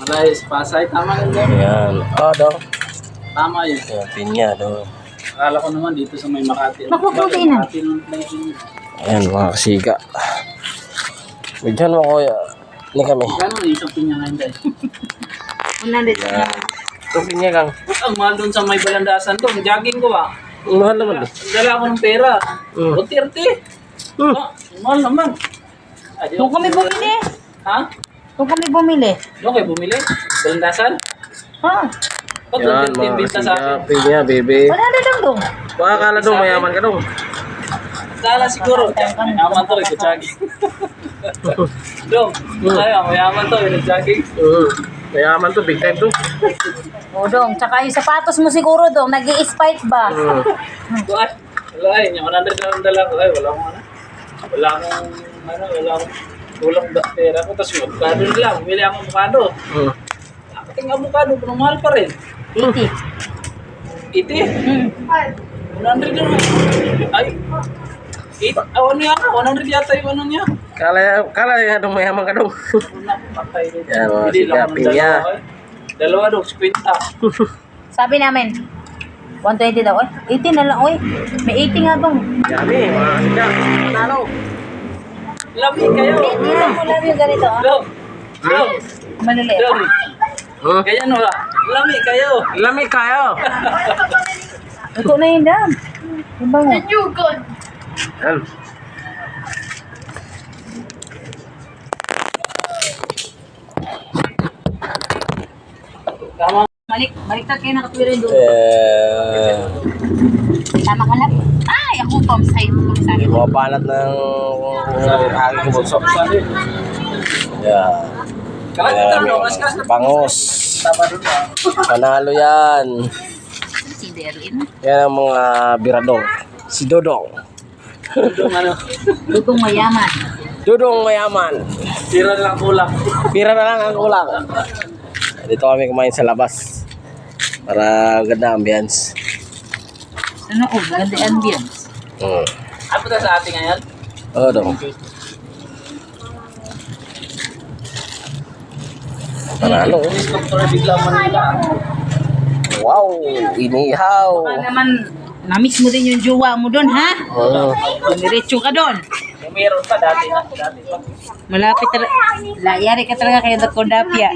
Malay sa Pasay. Tama yun doon. Ayan. Dong. Tama yun. Ayan, pinya, dong. Akala ko naman dito sa may Makati. Makukuti na. Makati ng place yun. Ayan, mga kasiga. Bigyan mo, kuya. Ini kami. Gano'n na isang pinya ngayon guys. 100 na. Ito pinya, Kang. Ang mahal doon sa may balandasan doon. Jogging ko ba? Mahal naman, eh. Dala ko ng pera. Mm. 30. Mahal naman. Ay, di Doon kami bumili. Ha? Doon kami bumili. Doon kayo bumili? Balandasan? Ha? Ba't Yan, 30 mga binta sa kasiga. akin? Pinya, bebe. 100 lang doon. Baka kala dong, mayaman ka dong. Dala siguro. Mayaman to, ito jogging. Dong, mayaman to, ito jogging. Mayaman to, big time to. O dong, tsaka yung sapatos mo siguro dong, nag-i-spike ba? Ay, wala eh. Yung 100 na lang dala ko. Ay, wala akong ano. Wala akong kulang pera ko. Tapos yung avocado na lang. Bumili akong avocado. Ating avocado, pero mahal pa rin. 80. 80? 100 na lang. Ay, ano yan? 100 yata yung ano niya. Kala yan dong, mayaman ka dong. Patay rin. Yan, mga Bili lang siga, ng pinya. dalawa, eh. Dalawa daw, 50. Sabi namin, 120 daw. 80 na lang, oy. May 80 nga dong. Dami, mga kasiga. Nalo. Lami kayo. Hindi mo lang yung ganito, ah. Dong. Dong. Maliliit. Dong. Ganyan wala. Lami kayo. Lami kayo. Ito na yun, dam. Diba nga? Yan. Tama. Baliktad kayo nakatwirin doon. Eh, Tama ka lang. Ay, ako pang sa'yo. mga banat ng aking bulso. Yan. Kahit Yan, ano, kaskas na bangos. tama doon ba? Panalo yan. Si Derlin. Yan ang mga biradong. Si Dodong. Doon ano. Dugong mayaman. Dodong mayaman. Tira lang kulang. Pira na lang ang kulang. Dito kami kumain sa labas. Para ganda ambience. Ano ko? Ganda ambience. Ano na sa ating ngayon? Oo, dong. Panalo. Instructor bigla Manila. Wow, inihaw. Baka naman, na-mix mo din yung jowa mo doon, ha? Dumiretso ka doon. Meron pa dati na. Dati pa. Malapit talaga. Yari ka talaga kay Dr. Dapia.